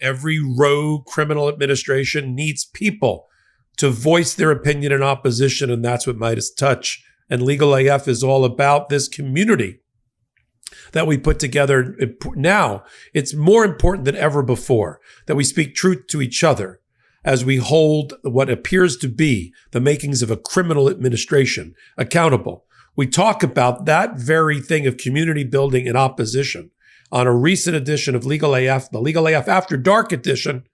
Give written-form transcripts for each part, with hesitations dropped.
Every rogue criminal administration needs people to voice their opinion in opposition, and that's what Midas Touch and Legal AF is all about, this community that we put together. Now, it's more important than ever before that we speak truth to each other as we hold what appears to be the makings of a criminal administration accountable. We talk about that very thing of community building in opposition on a recent edition of Legal AF, the Legal AF After Dark edition.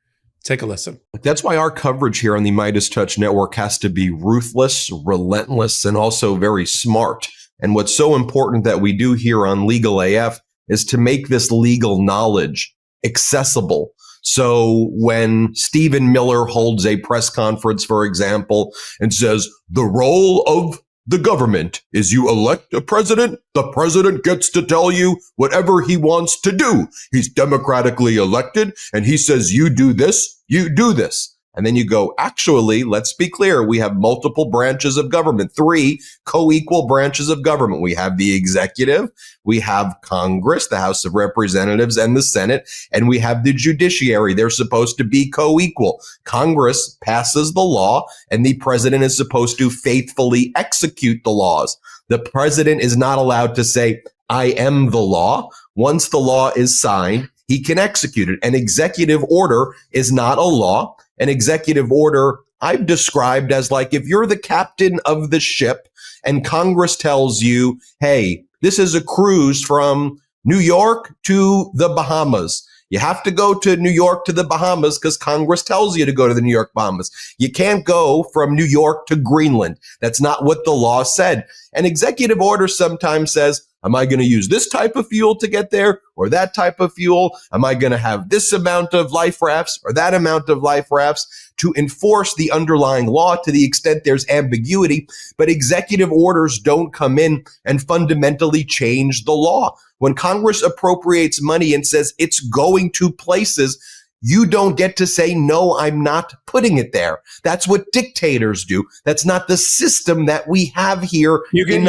Take a listen. That's why our coverage here on the Midas Touch Network has to be ruthless, relentless, and also very smart. And what's so important that we do here on Legal AF is to make this legal knowledge accessible. So when Stephen Miller holds a press conference, for example, and says, the role of the government is you elect a president, the president gets to tell you whatever he wants to do. He's democratically elected, and he says, you do this, you do this. And then you go, actually, let's be clear. We have multiple branches of government, 3 co-equal branches of government. We have the executive, we have Congress, the House of Representatives, and the Senate, and we have the judiciary. They're supposed to be co-equal. Congress passes the law, and the president is supposed to faithfully execute the laws. The president is not allowed to say, I am the law. Once the law is signed, he can execute it. An executive order is not a law. An executive order I've described as like if you're the captain of the ship and Congress tells you, hey, this is a cruise from New York to the Bahamas. You have to go to New York to the Bahamas because Congress tells you to go to the New York Bahamas. You can't go from New York to Greenland. That's not what the law said. An executive order sometimes says, am I going to use this type of fuel to get there or that type of fuel? Am I going to have this amount of life rafts or that amount of life rafts to enforce the underlying law to the extent there's ambiguity? But executive orders don't come in and fundamentally change the law. When Congress appropriates money and says it's going to places, you don't get to say, no, I'm not putting it there. That's what dictators do. That's not the system that we have here. You get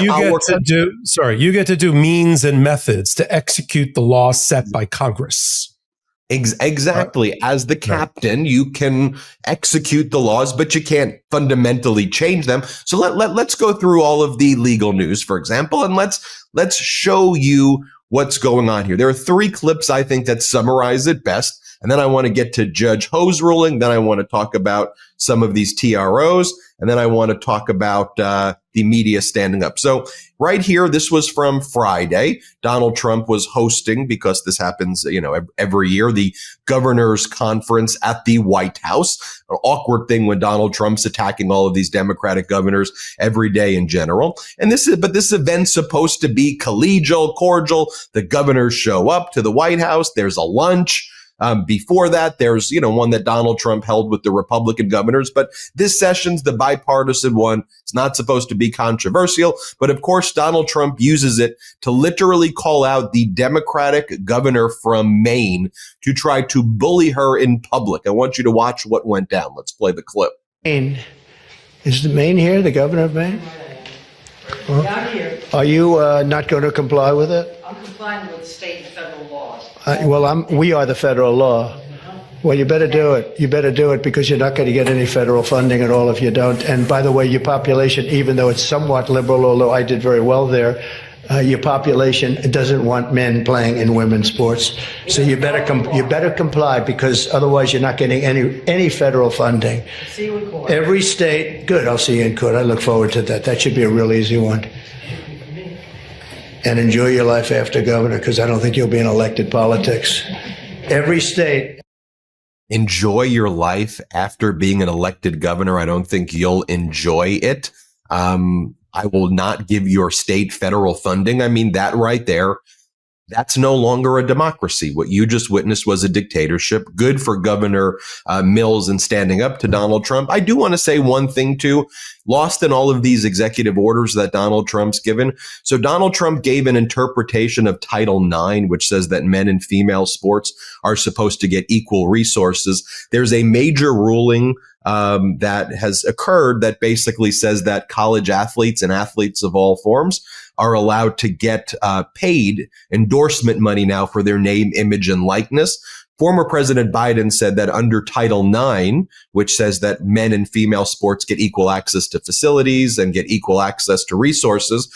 to do means and methods to execute the law set by Congress. Exactly. As the captain, you can execute the laws, but you can't fundamentally change them. So let's go through all of the legal news, for example, and let's show you what's going on here. There are 3 clips, I think, that summarize it best. And then I want to get to Judge Ho's ruling. Then I want to talk about some of these TROs. And then I want to talk about the media standing up. So right here, this was from Friday. Donald Trump was hosting, because this happens, every year, the governor's conference at the White House. An awkward thing when Donald Trump's attacking all of these Democratic governors every day in general. And this event's supposed to be collegial, cordial. The governors show up to the White House. There's a lunch. Before that, there's, one that Donald Trump held with the Republican governors. But this session's the bipartisan one. It's not supposed to be controversial. But of course, Donald Trump uses it to literally call out the Democratic governor from Maine to try to bully her in public. I want you to watch what went down. Let's play the clip. Maine. Is the Maine here, the governor of Maine? Down here. Are you not going to comply with it? I'm complying with state and federal laws. We are the federal law. Well, you better do it. You better do it because you're not going to get any federal funding at all if you don't. And by the way, your population, even though it's somewhat liberal, although I did very well there, your population doesn't want men playing in women's sports. So you better comply because otherwise you're not getting any federal funding. See you in court. Every state, good. I'll see you in court. I look forward to that. That should be a real easy one. And enjoy your life after governor, because I don't think you'll be in elected politics. Every state. Enjoy your life after being an elected governor. I don't think you'll enjoy it. I will not give your state federal funding. I mean, that right there, that's no longer a democracy. What you just witnessed was a dictatorship. Good for Governor Mills in standing up to Donald Trump. I do want to say one thing, too. Lost in all of these executive orders that Donald Trump's given. So Donald Trump gave an interpretation of Title IX, which says that men and female sports are supposed to get equal resources. There's a major ruling that has occurred that basically says that college athletes and athletes of all forms are allowed to get paid endorsement money now for their name, image, and likeness. Former President Biden said that under Title IX, which says that men and female sports get equal access to facilities and get equal access to resources,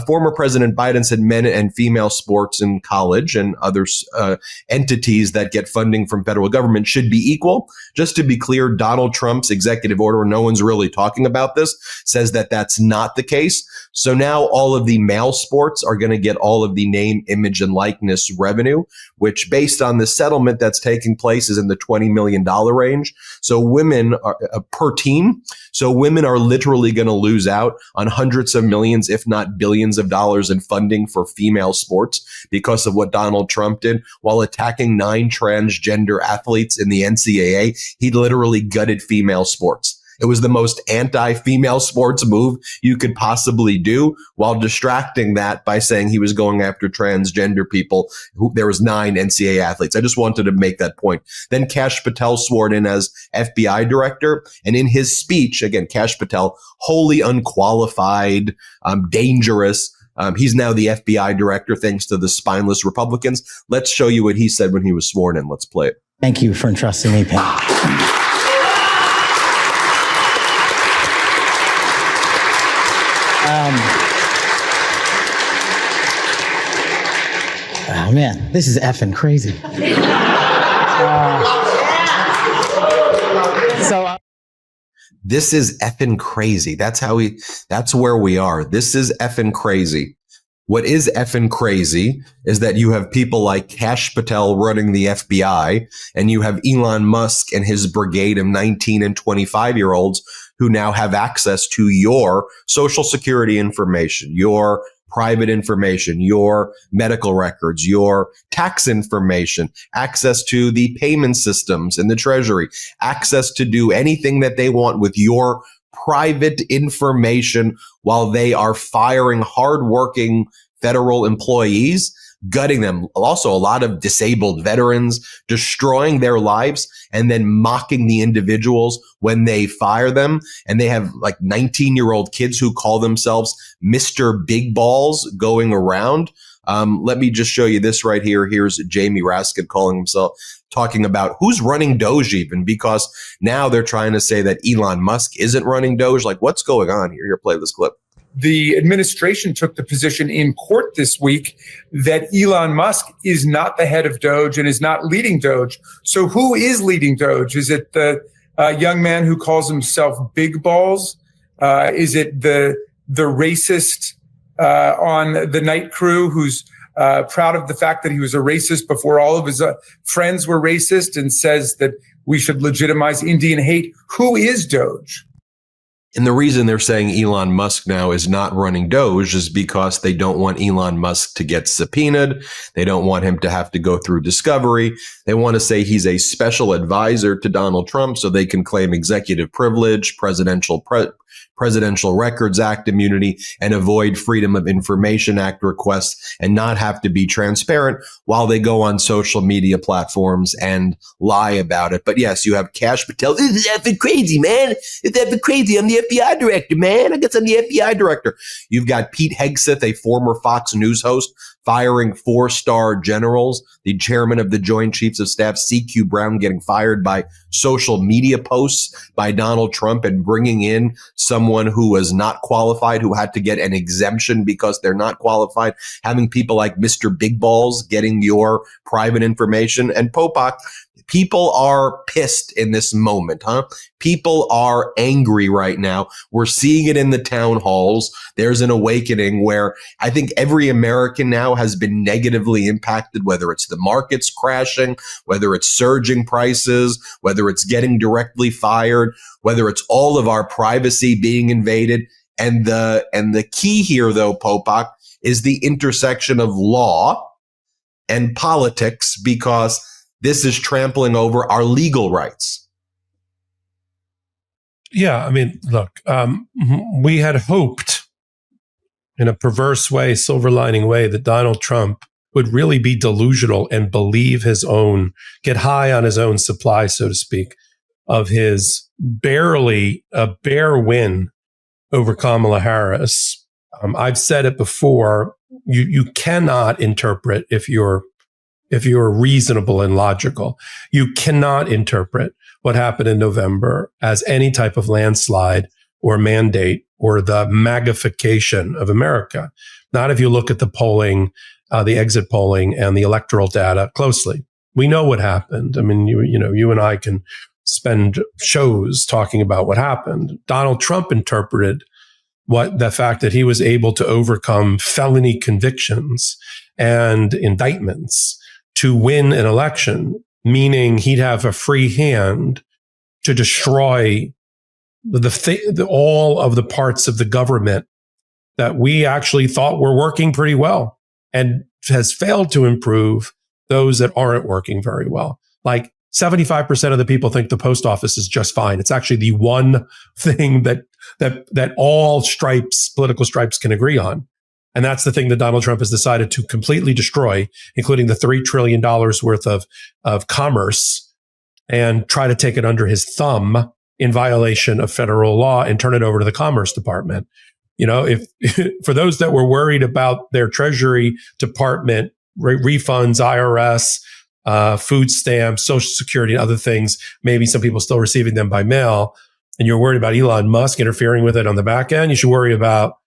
former President Biden said men and female sports in college and other entities that get funding from federal government should be equal. Just to be clear, Donald Trump's executive order, no one's really talking about this, says that that's not the case. So now all of the male sports are going to get all of the name, image, and likeness revenue, which based on the settlement that's taking place is in the $20 million range. So women are per team. So women are literally going to lose out on hundreds of millions, if not billions of dollars in funding for female sports because of what Donald Trump did while attacking 9 transgender athletes in the NCAA. He literally gutted female sports. It was the most anti-female sports move you could possibly do while distracting that by saying he was going after transgender people. There was 9 NCAA athletes. I just wanted to make that point. Then Kash Patel sworn in as FBI director. And in his speech, again, Kash Patel, wholly unqualified, dangerous. He's now the FBI director thanks to the spineless Republicans. Let's show you what he said when he was sworn in. Let's play it. Thank you for entrusting me, Pam. Oh man, this is effing crazy. This is effing crazy. That's where we are. This is effing crazy. What is effing crazy is that you have people like Kash Patel running the FBI, and you have Elon Musk and his brigade of 19 and 25-year-olds who now have access to your social security information, your private information, your medical records, your tax information, access to the payment systems in the Treasury, access to do anything that they want with your private information while they are firing hardworking federal employees, gutting them. Also, a lot of disabled veterans, destroying their lives, and then mocking the individuals when they fire them. And they have like 19-year-old kids who call themselves Mr. Big Balls going around. Let me just show you this right here. Here's Jamie Raskin calling himself, talking about who's running Doge even, because now they're trying to say that Elon Musk isn't running Doge. Like, what's going on here? Here, play this clip. The administration took the position in court this week that Elon Musk is not the head of Doge and is not leading Doge. So who is leading Doge? Is it the young man who calls himself Big Balls? Is it the racist on the night crew who's proud of the fact that he was a racist before all of his friends were racist and says that we should legitimize Indian hate? Who is Doge? And the reason they're saying Elon Musk now is not running Doge is because they don't want Elon Musk to get subpoenaed. They don't want him to have to go through discovery. They want to say he's a special advisor to Donald Trump so they can claim executive privilege, Presidential Records Act immunity, and avoid Freedom of Information Act requests and not have to be transparent while they go on social media platforms and lie about it. But yes, you have Kash Patel. This is effing crazy, man. It's effing crazy. I'm the FBI director, man. I guess I'm the FBI director. You've got Pete Hegseth, a former Fox News host, firing 4-star generals, the chairman of the Joint Chiefs of Staff, C.Q. Brown, getting fired by social media posts by Donald Trump and bringing in someone who was not qualified, who had to get an exemption because they're not qualified, having people like Mr. Big Balls getting your private information. And Popok, people are pissed in this moment, huh? People are angry right now. We're seeing it in the town halls. There's an awakening where I think every American now has been negatively impacted, whether it's the markets crashing, whether it's surging prices, whether it's getting directly fired, whether it's all of our privacy being invaded. And the key here, though, Popok, is the intersection of law and politics, because this is trampling over our legal rights. Yeah, I mean, look, we had hoped in a perverse way, silver lining way, that Donald Trump would really be delusional and believe get high on his own supply, so to speak, of his bare win over Kamala Harris. I've said it before, you cannot interpret, if you're if you are reasonable and logical. You cannot interpret what happened in November as any type of landslide or mandate or the magnification of America. Not if you look at the polling, the exit polling and the electoral data closely. We know what happened. I mean, you and I can spend shows talking about what happened. Donald Trump interpreted the fact that he was able to overcome felony convictions and indictments to win an election, meaning he'd have a free hand to destroy all of the parts of the government that we actually thought were working pretty well, and has failed to improve those that aren't working very well. Like 75% of the people think the post office is just fine. It's actually the one thing that all political stripes can agree on. And that's the thing that Donald Trump has decided to completely destroy, including the $3 trillion worth of commerce, and try to take it under his thumb in violation of federal law and turn it over to the Commerce Department. If for those that were worried about their Treasury Department refunds, IRS, food stamps, Social Security, and other things, maybe some people still receiving them by mail, and you're worried about Elon Musk interfering with it on the back end, you should worry about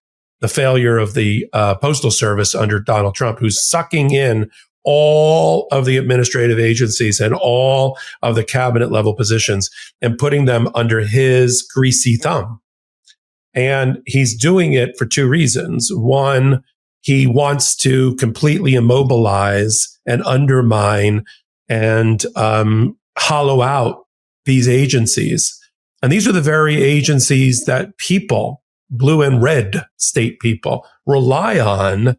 the failure of the Postal Service under Donald Trump, who's sucking in all of the administrative agencies and all of the cabinet level positions and putting them under his greasy thumb. And he's doing it for two reasons. One, he wants to completely immobilize and undermine and hollow out these agencies. And these are the very agencies that people, blue and red state people, rely on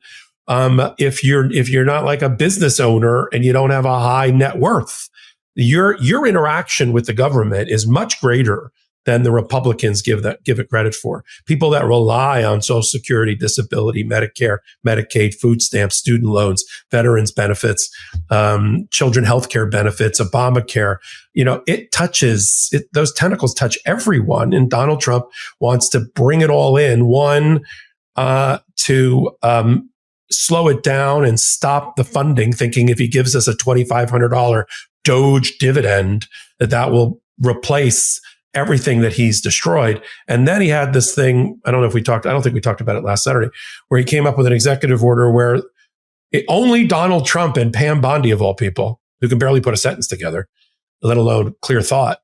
if you're not like a business owner and you don't have a high net worth. Your interaction with the government is much greater than the Republicans give it credit for. People that rely on Social Security, disability, Medicare, Medicaid, food stamps, student loans, veterans benefits, children healthcare benefits, Obamacare, those tentacles touch everyone. And Donald Trump wants to bring it all in. One, to slow it down and stop the funding, thinking if he gives us a $2,500 Doge dividend, that will replace everything that he's destroyed. And then he had this thing, I don't think we talked about it last Saturday, where he came up with an executive order where only Donald Trump and Pam Bondi, of all people, who can barely put a sentence together, let alone clear thought,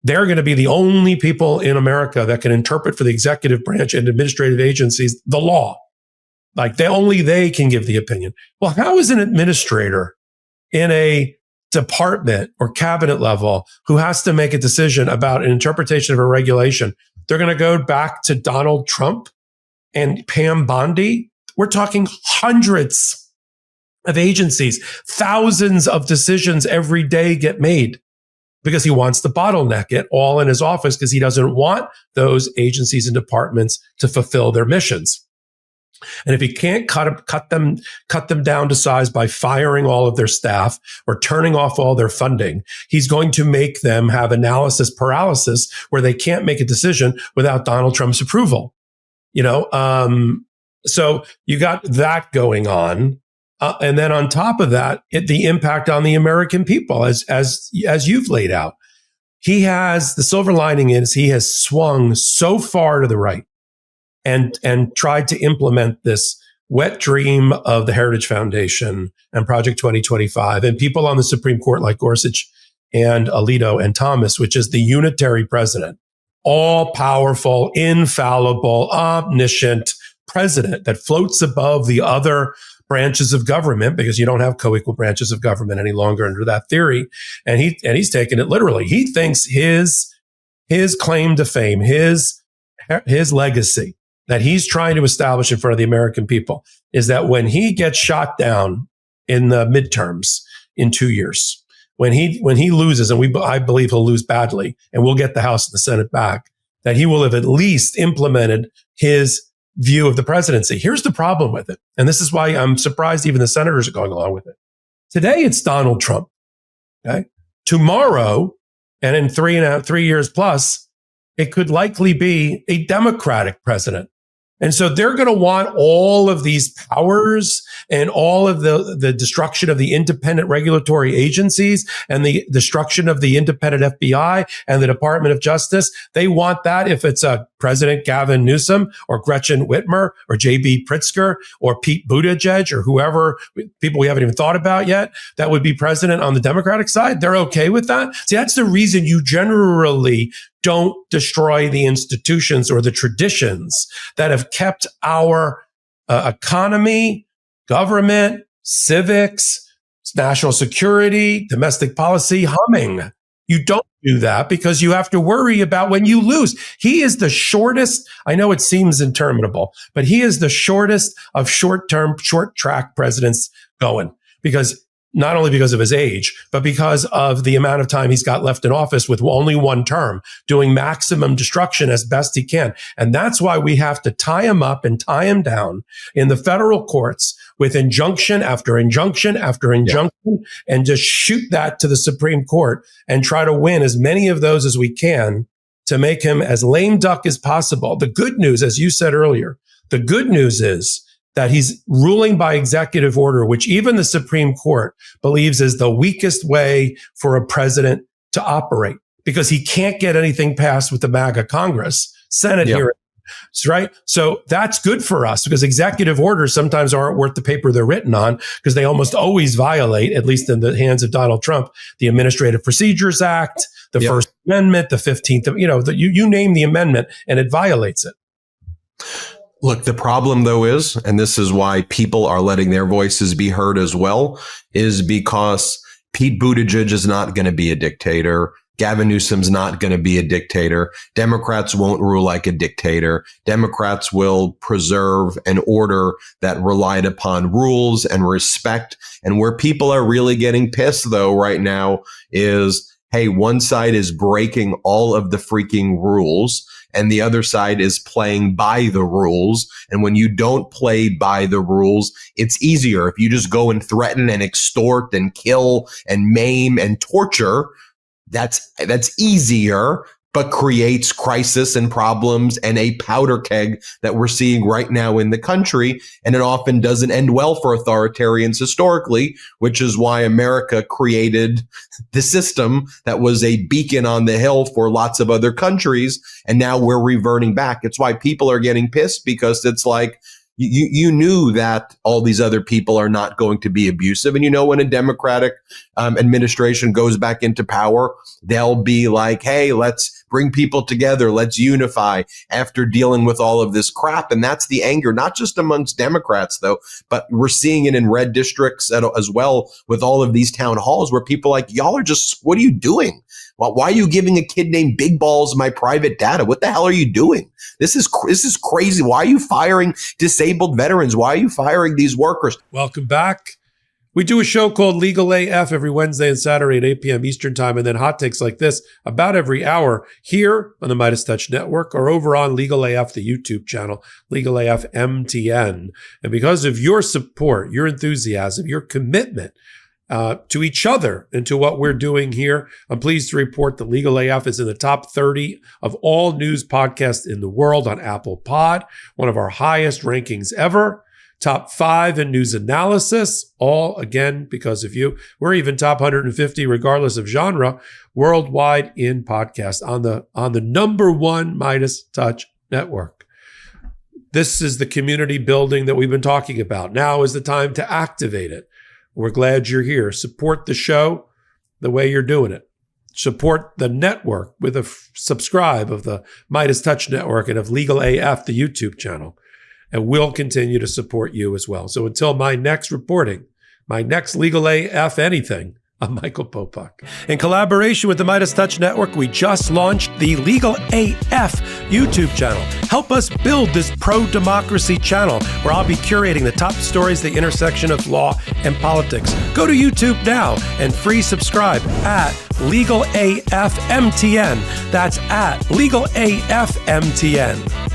they're going to be the only people in America that can interpret for the executive branch and administrative agencies the law. Like only they can give the opinion. Well, how is an administrator in a department or cabinet level who has to make a decision about an interpretation of a regulation, they're going to go back to Donald Trump and Pam Bondi? We're talking hundreds of agencies, thousands of decisions every day get made because he wants to bottleneck it all in his office because he doesn't want those agencies and departments to fulfill their missions. And if he can't cut them down to size by firing all of their staff or turning off all their funding, he's going to make them have analysis paralysis where they can't make a decision without Donald Trump's approval. So you got that going on. And then on top of that, the impact on the American people, as you've laid out. The silver lining is he has swung so far to the right and tried to implement this wet dream of the Heritage Foundation and Project 2025 and people on the Supreme Court like Gorsuch and Alito and Thomas, which is the unitary president, all powerful, infallible, omniscient president that floats above the other branches of government because you don't have co-equal branches of government any longer under that theory. And he's taken it literally. He thinks his claim to fame, his legacy that he's trying to establish in front of the American people is that when he gets shot down in the midterms in 2 years, when he loses, and I believe he'll lose badly, and we'll get the House and the Senate back, that he will have at least implemented his view of the presidency. Here's the problem with it. And this is why I'm surprised even the senators are going along with it. Today, it's Donald Trump. Okay. Tomorrow, and in 3 years plus, it could likely be a Democratic president. And so they're going to want all of these powers and all of the destruction of the independent regulatory agencies and the destruction of the independent FBI and the Department of Justice. They want that if it's a President Gavin Newsom or Gretchen Whitmer or J.B. Pritzker or Pete Buttigieg or whoever, people we haven't even thought about yet, that would be president on the Democratic side. They're okay with that. See, that's the reason you generally don't destroy the institutions or the traditions that have kept our economy, government, civics, national security, domestic policy humming. You don't do that because you have to worry about when you lose. He is the shortest. I know it seems interminable, but he is the shortest of short-term, short-track presidents going, because not only because of his age, but because of the amount of time he's got left in office with only one term, doing maximum destruction as best he can. And that's why we have to tie him up and tie him down in the federal courts with injunction after injunction after injunction, and just shoot that to the Supreme Court and try to win as many of those as we can to make him as lame duck as possible. The good news, as you said earlier, the good news is that he's ruling by executive order, which even the Supreme Court believes is the weakest way for a president to operate, because he can't get anything passed with the MAGA Congress, Senate hearing. Right. So that's good for us, because executive orders sometimes aren't worth the paper they're written on, because they almost always violate, at least in the hands of Donald Trump, the Administrative Procedures Act, the First Amendment, the 15th, you name the amendment and it violates it. Look, the problem, though, is, and this is why people are letting their voices be heard as well, is because Pete Buttigieg is not going to be a dictator. Gavin Newsom's not going to be a dictator. Democrats won't rule like a dictator. Democrats will preserve an order that relied upon rules and respect. And where people are really getting pissed, though, right now is, hey, one side is breaking all of the freaking rules, and the other side is playing by the rules. And when you don't play by the rules, it's easier. If you just go and threaten and extort and kill and maim and torture, that's easier, but creates crisis and problems and a powder keg that we're seeing right now in the country. And it often doesn't end well for authoritarians historically, which is why America created the system that was a beacon on the hill for lots of other countries. And now we're reverting back. It's why people are getting pissed, because it's like, you knew that all these other people are not going to be abusive. And when a Democratic administration goes back into power, they'll be like, hey, let's bring people together. Let's unify after dealing with all of this crap. And that's the anger, not just amongst Democrats, though, but we're seeing it in red districts as well, with all of these town halls where people are like, y'all are just, what are you doing? Why are you giving a kid named Big Balls my private data? What the hell are you doing? This is crazy. Why are you firing disabled veterans? Why are you firing these workers? Welcome back. We do a show called Legal AF every Wednesday and Saturday at 8 p.m. Eastern Time, and then hot takes like this about every hour here on the Midas Touch Network or over on Legal AF, the YouTube channel, Legal AF MTN. And because of your support, your enthusiasm, your commitment to each other and to what we're doing here, I'm pleased to report that Legal AF is in the top 30 of all news podcasts in the world on Apple Pod, one of our highest rankings ever. Top 5 in news analysis, all again because of you. We're even top 150, regardless of genre, worldwide in podcast on the number one Midas Touch Network. This is the community building that we've been talking about. Now is the time to activate it. We're glad you're here. Support the show the way you're doing it. Support the network with a subscribe of the Midas Touch Network and of Legal AF, the YouTube channel. And we'll continue to support you as well. So until my next reporting, my next Legal AF anything, I'm Michael Popok. In collaboration with the Midas Touch Network, we just launched the Legal AF YouTube channel. Help us build this pro-democracy channel where I'll be curating the top stories, the intersection of law and politics. Go to YouTube now and free subscribe at Legal AF MTN. That's at Legal AF MTN.